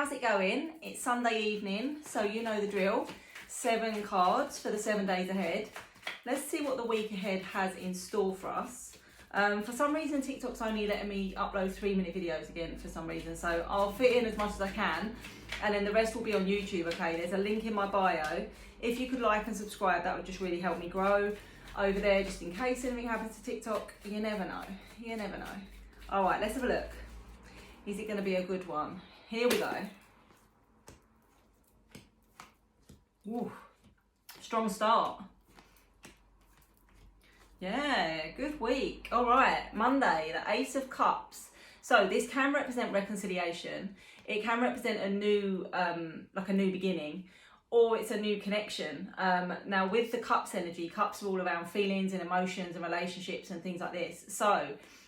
how's it going? It's Sunday evening, so you know the drill. 7 cards for the 7 days ahead. Let's see what the week ahead has in store for us. For some reason, TikTok's only letting me upload 3-minute videos again for some reason, so I'll fit in as much as I can, and then the rest will be on YouTube, okay? There's a link in my bio. If you could like and subscribe, that would just really help me grow over there, just in case anything happens to TikTok. You never know, you never know. All right, let's have a look. Is it going to be a good one? Here we go. Ooh, strong start. Yeah, good week. All right, Monday, the Ace of Cups. So this can represent reconciliation. It can represent a new, like a new beginning, or it's a new connection. Now with the Cups energy, Cups are all around feelings and emotions and relationships and things like this. So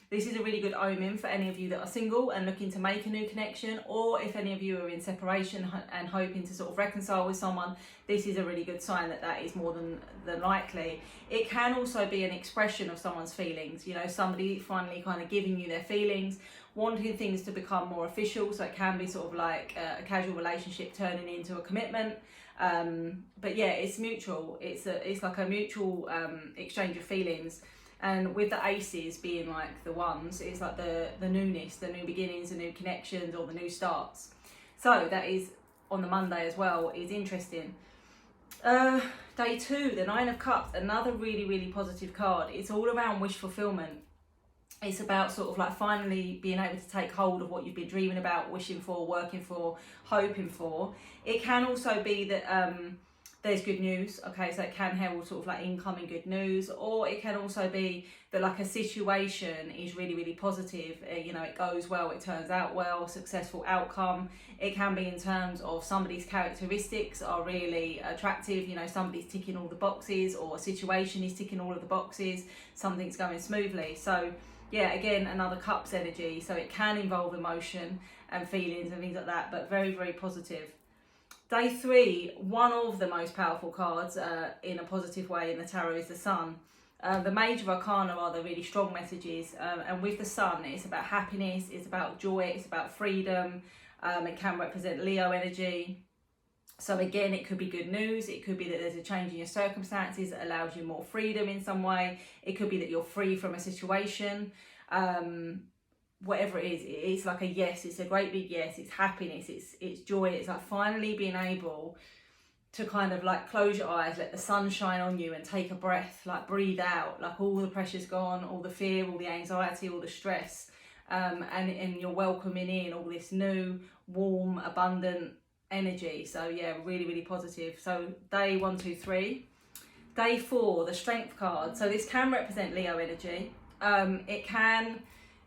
this is a really good omen for any of you that are single and looking to make a new connection, or if any of you are in separation and hoping to sort of reconcile with someone, this is a really good sign that that is more than likely. It can also be an expression of someone's feelings, you know, somebody finally kind of giving you their feelings, wanting things to become more official. So it can be sort of like a casual relationship turning into a commitment. But yeah, it's mutual. It's like a mutual exchange of feelings. And with the aces being like the ones, it's like the newness, the new beginnings, the new connections, or the new starts. So that is on the Monday as well, is interesting. Day 2, the 9 of Cups, another really, really positive card. It's all around wish fulfillment. It's about sort of like finally being able to take hold of what you've been dreaming about, wishing for, working for, hoping for. It can also be that there's good news, okay, so it can herald sort of like incoming good news, or it can also be that like a situation is really, really positive, you know, it goes well, it turns out well, successful outcome. It can be in terms of somebody's characteristics are really attractive, you know, somebody's ticking all the boxes, or a situation is ticking all of the boxes, something's going smoothly. So yeah, again, another Cups energy, so it can involve emotion and feelings and things like that, but very, very positive. Day 3, one of the most powerful cards in a positive way in the tarot is the Sun. The major arcana are the really strong messages, and with the Sun, it's about happiness, it's about joy, it's about freedom. It can represent Leo energy. So again, it could be good news. It could be that there's a change in your circumstances that allows you more freedom in some way. It could be that you're free from a situation. Whatever it is, it's like a yes, it's a great big yes, it's happiness, it's joy, it's like finally being able to kind of like close your eyes, let the sun shine on you and take a breath, like breathe out, like all the pressure's gone, all the fear, all the anxiety, all the stress, and you're welcoming in all this new, warm, abundant energy. So yeah, really, really positive. So day 1, 2, 3. Day 4, the Strength card. So this can represent Leo energy. It can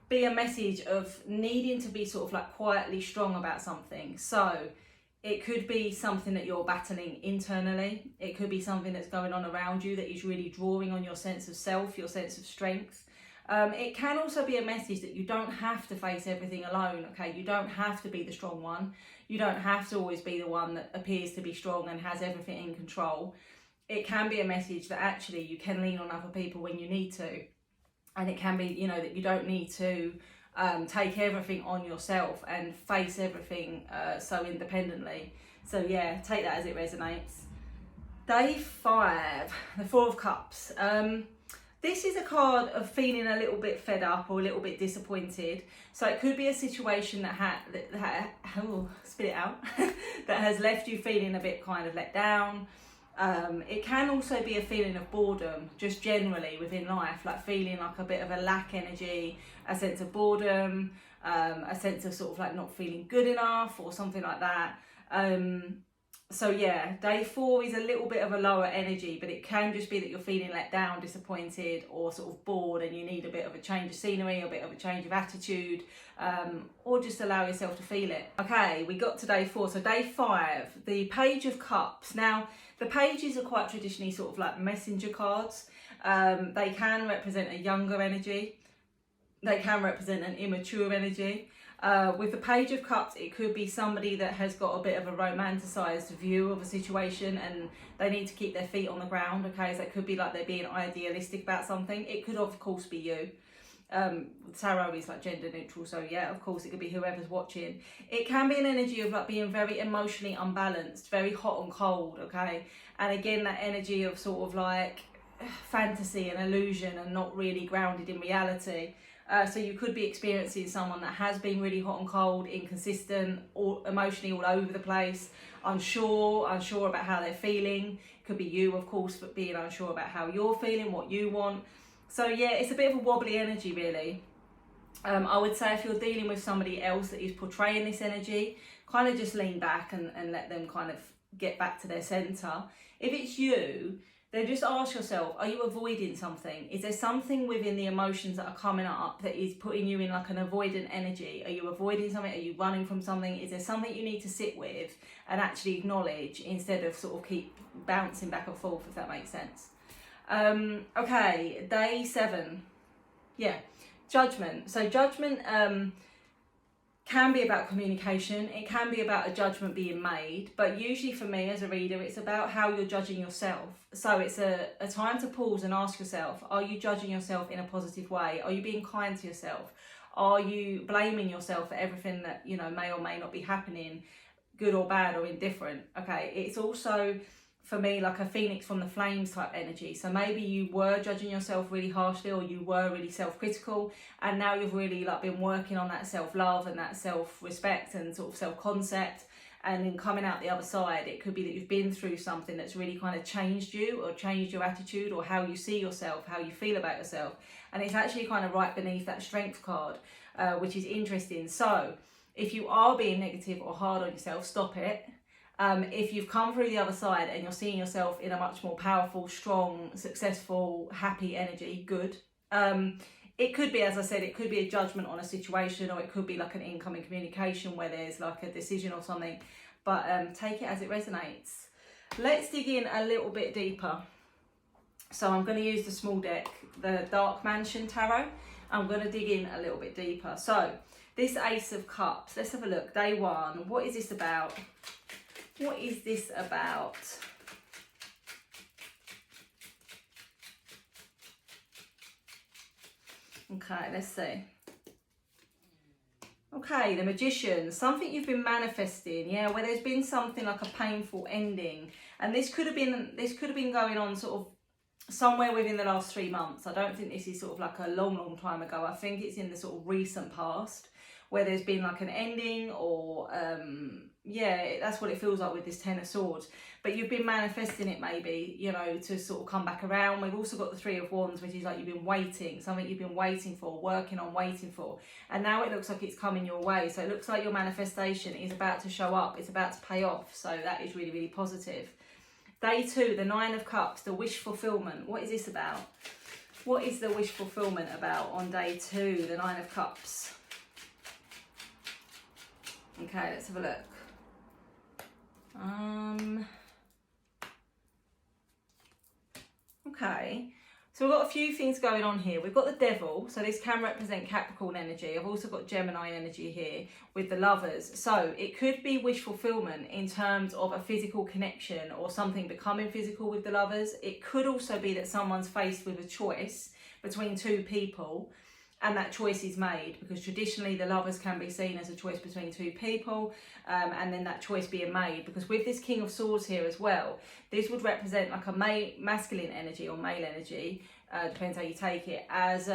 be a message of needing to be sort of like quietly strong about something. So it could be something that you're battling internally. It could be something that's going on around you that is really drawing on your sense of self, your sense of strength. It can also be a message that you don't have to face everything alone, okay? You don't have to be the strong one. You don't have to always be the one that appears to be strong and has everything in control. It can be a message that actually you can lean on other people when you need to. And it can be, you know, that you don't need to take everything on yourself and face everything so independently. So yeah, take that as it resonates. Day 5, the 4 of Cups. This is a card of feeling a little bit fed up or a little bit disappointed. So it could be a situation spit it out, that has left you feeling a bit kind of let down. It can also be a feeling of boredom, just generally within life, like feeling like a bit of a lack energy, a sense of boredom, a sense of sort of like not feeling good enough or something like that. So yeah, day 4 is a little bit of a lower energy, but it can just be that you're feeling let down, disappointed, or sort of bored, and you need a bit of a change of scenery, a bit of a change of attitude, or just allow yourself to feel it. Okay, we got to day 4. So day 5, the Page of Cups. Now, the pages are quite traditionally sort of like messenger cards. They can represent a younger energy. They can represent an immature energy. With the Page of Cups, it could be somebody that has got a bit of a romanticised view of a situation and they need to keep their feet on the ground, okay? So it could be like they're being idealistic about something. It could, of course, be you. Tarot is like gender neutral, so yeah, of course it could be whoever's watching. It can be an energy of like being very emotionally unbalanced, very hot and cold, okay? And again, that energy of sort of like fantasy and illusion and not really grounded in reality. So you could be experiencing someone that has been really hot and cold, inconsistent, or emotionally all over the place, unsure about how they're feeling. Could be you, of course, but being unsure about how you're feeling, what you want. So yeah, it's a bit of a wobbly energy, really. I would say if you're dealing with somebody else that is portraying this energy, kind of just lean back and let them kind of get back to their centre. If it's you, then just ask yourself, are you avoiding something? Is there something within the emotions that are coming up that is putting you in like an avoidant energy? Are you avoiding something? Are you running from something? Is there something you need to sit with and actually acknowledge instead of sort of keep bouncing back and forth, if that makes sense? Okay, day 7. Yeah, judgment. So judgment can be about communication. It can be about a judgment being made, but usually for me as a reader, it's about how you're judging yourself. So it's a time to pause and ask yourself, are you judging yourself in a positive way? Are you being kind to yourself? Are you blaming yourself for everything that, you know, may or may not be happening, good or bad or indifferent? Okay, it's also for me like a phoenix from the flames type energy. So maybe you were judging yourself really harshly, or you were really self-critical, and now you've really like been working on that self-love and that self-respect and sort of self-concept, and then coming out the other side, it could be that you've been through something that's really kind of changed you or changed your attitude or how you see yourself, how you feel about yourself. And it's actually kind of right beneath that strength card, which is interesting. So if you are being negative or hard on yourself, stop it. If you've come through the other side and you're seeing yourself in a much more powerful, strong, successful, happy energy, good. It could be, as I said, it could be a judgment on a situation, or it could be like an incoming communication where there's like a decision or something, but take it as it resonates. Let's dig in a little bit deeper. So I'm going to use the small deck, the Dark Mansion Tarot. I'm going to dig in a little bit deeper. So this Ace of Cups, let's have a look. Day 1, what is this about? What is this about? Okay, let's see. Okay, the Magician, something you've been manifesting, yeah, where there's been something like a painful ending, and this could have been going on sort of somewhere within the last 3 months. I don't think this is sort of like a long time ago. I think it's in the sort of recent past where there's been like an ending, or yeah, that's what it feels like with this 10 of Swords. But you've been manifesting it maybe, you know, to sort of come back around. We've also got the 3 of Wands, which is like you've been waiting, something you've been waiting for, working on, waiting for. And now it looks like it's coming your way. So it looks like your manifestation is about to show up. It's about to pay off. So that is really, really positive. Day 2, the 9 of Cups, the wish fulfillment. What is this about? What is the wish fulfillment about on day 2, the 9 of Cups? Okay, let's have a look. Okay, so we've got a few things going on here. We've got the Devil, so this can represent Capricorn energy. I've also got Gemini energy here with the Lovers. So it could be wish fulfillment in terms of a physical connection or something becoming physical with the Lovers. It could also be that someone's faced with a choice between 2 people, and that choice is made, because traditionally the Lovers can be seen as a choice between 2 people, and then that choice being made, because with this King of Swords here as well, this would represent like a masculine energy or male energy, depends how you take it, as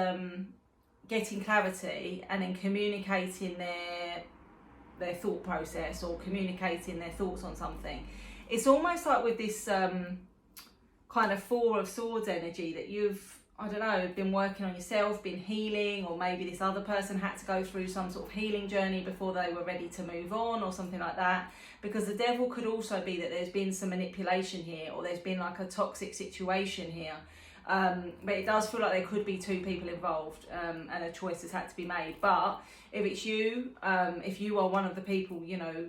getting clarity and then communicating their thought process, or communicating their thoughts on something. It's almost like with this kind of 4 of Swords energy that you've, I don't know, been working on yourself, been healing, or maybe this other person had to go through some sort of healing journey before they were ready to move on, or something like that. Because the Devil could also be that there's been some manipulation here, or there's been like a toxic situation here. But it does feel like there could be 2 people involved, and a choice has had to be made. But if it's you, if you are one of the people, you know,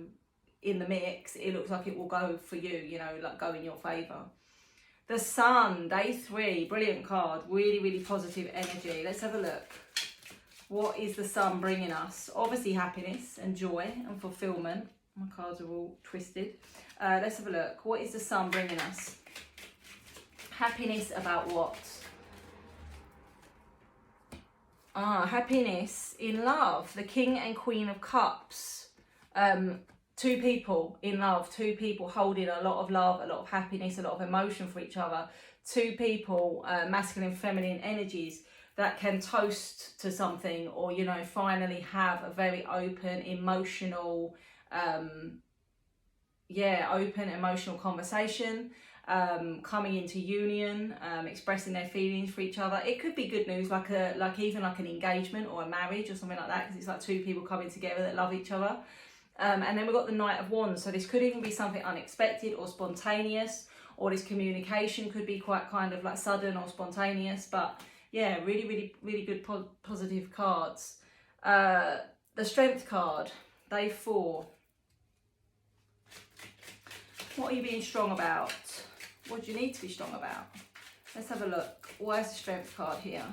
in the mix, it looks like it will go for you, you know, like go in your favour. The Sun, day 3, brilliant card, really, really positive energy. Let's have a look. What is the Sun bringing us? Obviously happiness and joy and fulfillment. My cards are all twisted. Let's have a look. What is the Sun bringing us? Happiness about what? Happiness in love, the King and Queen of Cups. Two people in love, two people holding a lot of love, a lot of happiness, a lot of emotion for each other. Two people, masculine, feminine energies that can toast to something, or, you know, finally have a very open, emotional, open emotional conversation, coming into union, expressing their feelings for each other. It could be good news, like even like an engagement or a marriage or something like that, because it's like two people coming together that love each other. And then we've got the Knight of Wands, so this could even be something unexpected or spontaneous, or this communication could be quite kind of like sudden or spontaneous. But yeah, really good positive cards. The Strength card, day 4. What are you being strong about? What do you need to be strong about? Let's have a look. Why is the Strength card here?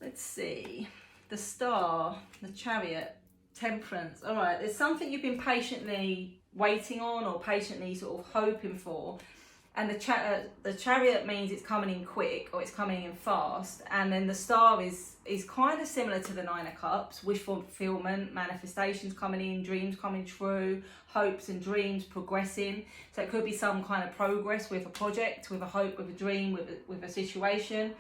Let's see. The Star, the Chariot, Temperance. All right, there's something you've been patiently waiting on or patiently sort of hoping for. And the Chariot means it's coming in quick, or it's coming in fast. And then the Star is kind of similar to the Nine of Cups, wish fulfillment, manifestations coming in, dreams coming true, hopes and dreams progressing. So it could be some kind of progress with a project, with a hope, with a dream, with a situation.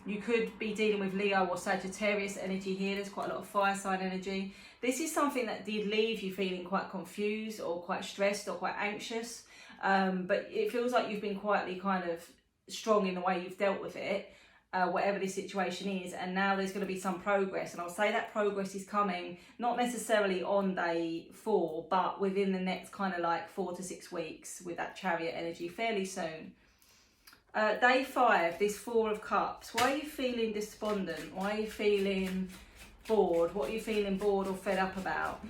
You could be dealing with Leo or Sagittarius energy here. There's quite a lot of fire sign energy. This is something that did leave you feeling quite confused or quite stressed or quite anxious. But it feels like you've been quietly kind of strong in the way you've dealt with it, whatever this situation is, and now there's going to be some progress. And I'll say that progress is coming, not necessarily on day 4, but within the next kind of like 4 to 6 weeks with that Chariot energy, fairly soon. Day 5, this 4 of Cups. Why are you feeling despondent? Why are you feeling bored? What are you feeling bored or fed up about?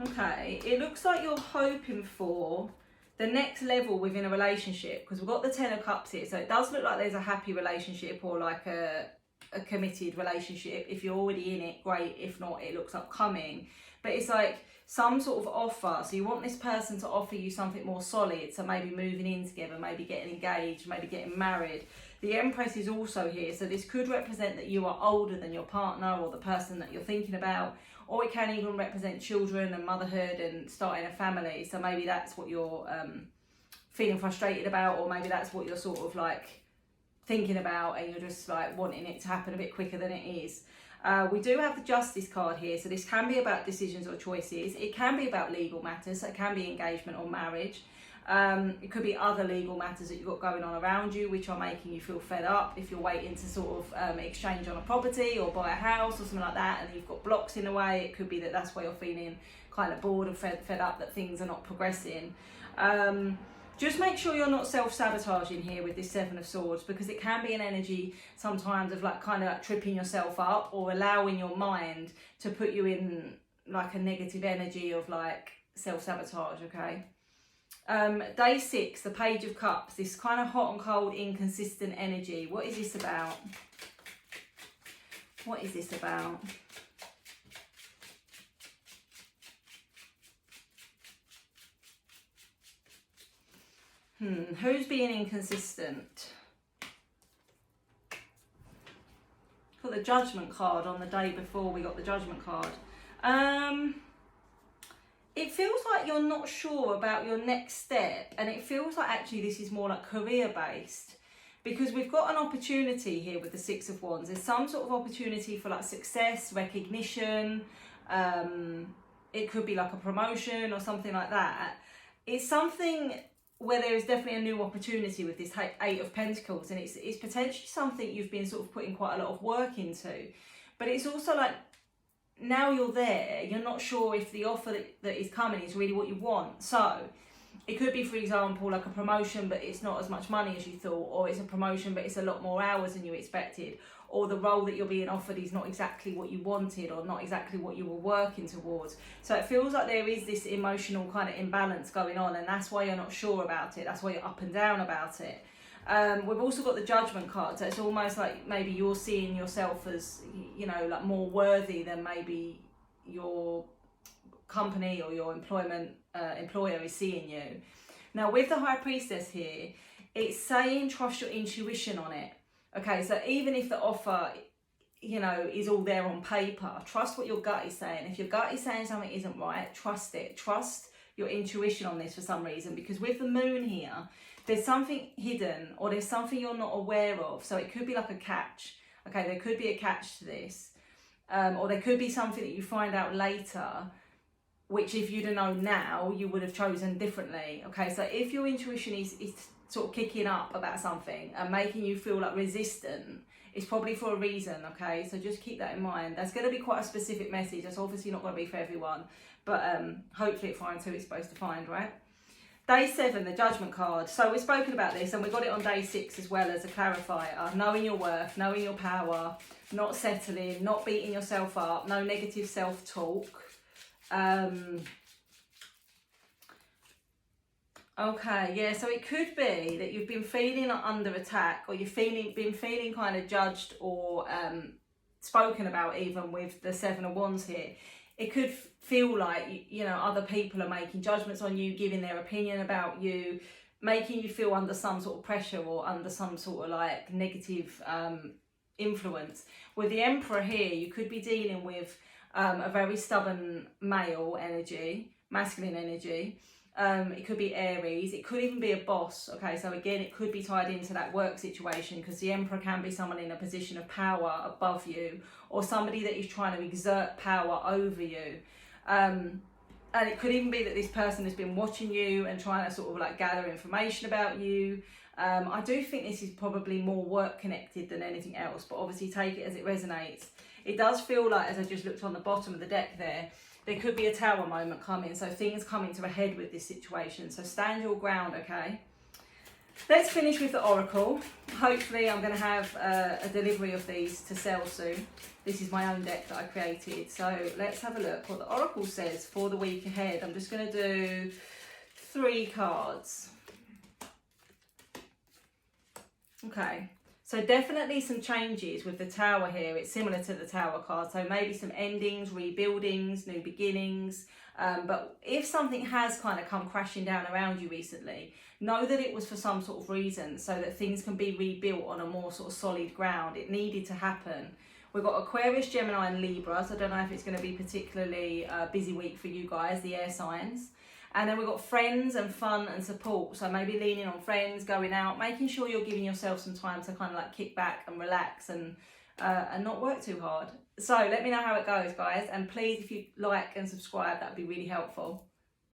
Okay, it looks like you're hoping for the next level within a relationship, because we've got the 10 of Cups here. So it does look like there's a happy relationship, or like a committed relationship. If you're already in it, great. If not, it looks upcoming. But it's like some sort of offer. So you want this person to offer you something more solid. So maybe moving in together, maybe getting engaged, maybe getting married. The Empress is also here. So this could represent that you are older than your partner or the person that you're thinking about. Or it can even represent children and motherhood and starting a family. So maybe that's what you're feeling frustrated about, or maybe that's what you're sort of like thinking about, and you're just like wanting it to happen a bit quicker than it is. We do have the Justice card here. So this can be about decisions or choices. It can be about legal matters. So it can be engagement or marriage. It could be other legal matters that you've got going on around you, which are making you feel fed up. If you're waiting to sort of exchange on a property or buy a house or something like that, and you've got blocks in the way, it could be that that's why you're feeling kind of bored and fed up, that things are not progressing. Just make sure you're not self-sabotaging here with this 7 of Swords, because it can be an energy sometimes of like kind of like tripping yourself up, or allowing your mind to put you in like a negative energy of like self-sabotage, okay? Day 6, the Page of Cups, this kind of hot and cold, inconsistent energy. What is this about? What is this about? Who's being inconsistent? Got the Judgment card on the day before we got the Judgment card. It feels like you're not sure about your next step, and it feels like actually this is more like career based, because we've got an opportunity here with the 6 of Wands. There's some sort of opportunity for like success, recognition. It could be like a promotion or something like that. It's something where there is definitely a new opportunity with this 8 of Pentacles, and it's potentially something you've been sort of putting quite a lot of work into. But it's also like, now you're there, you're not sure if the offer that is coming is really what you want. So it could be, for example, like a promotion, but it's not as much money as you thought, or it's a promotion but it's a lot more hours than you expected, or the role that you're being offered is not exactly what you wanted, or not exactly what you were working towards. So it feels like there is this emotional kind of imbalance going on, and that's why you're not sure about it. That's why you're up and down about it. We've also got the Judgment card, so it's almost like maybe you're seeing yourself as, you know, like more worthy than maybe your company or your employer is seeing you. Now with the High Priestess here, it's saying trust your intuition on it. Okay, so even if the offer, you know, is all there on paper, trust what your gut is saying. If your gut is saying something isn't right, trust it. Trust your intuition on this for some reason, because with the moon here, there's something hidden or there's something you're not aware of. So it could be like a catch. Okay, there could be a catch to this. Or there could be something that you find out later, which if you'd have known now, you would have chosen differently. Okay, so if your intuition is sort of kicking up about something and making you feel like resistant, it's probably for a reason. Okay, so just keep that in mind. That's going to be quite a specific message. That's obviously not going to be for everyone, but hopefully it finds who it's supposed to find, right? Day 7, the Judgment card. So we've spoken about this and we got it on day 6 as well as a clarifier. Knowing your worth, knowing your power, not settling, not beating yourself up, no negative self-talk. Okay, yeah, so it could be that you've been feeling like under attack, or you've been feeling kind of judged or spoken about, even with the 7 of Wands here. It could feel like, you know, other people are making judgments on you, giving their opinion about you, making you feel under some sort of pressure or under some sort of like negative influence. With the Emperor here, you could be dealing with a very stubborn male energy, masculine energy. It could be Aries, it could even be a boss. Okay, so again, it could be tied into that work situation, because the Emperor can be someone in a position of power above you, or somebody that is trying to exert power over you. And it could even be that this person has been watching you and trying to sort of like gather information about you. I do think this is probably more work connected than anything else, but obviously take it as it resonates. It does feel like, as I just looked on the bottom of the deck there could be a Tower moment coming, so things coming to a head with this situation. So stand your ground, okay? Let's finish with the Oracle. Hopefully I'm going to have a delivery of these to sell soon. This is my own deck that I created. So let's have a look what the Oracle says for the week ahead. I'm just going to do 3 cards. Okay. So definitely some changes with the Tower here. It's similar to the Tower card. So maybe some endings, rebuildings, new beginnings. But if something has kind of come crashing down around you recently, know that it was for some sort of reason, so that things can be rebuilt on a more sort of solid ground. It needed to happen. We've got Aquarius, Gemini and Libra. So I don't know if it's going to be particularly a busy week for you guys, the air signs. And then we've got friends and fun and support. So maybe leaning on friends, going out, making sure you're giving yourself some time to kind of like kick back and relax and not work too hard. So let me know how it goes, guys. And please, if you like and subscribe, that would be really helpful.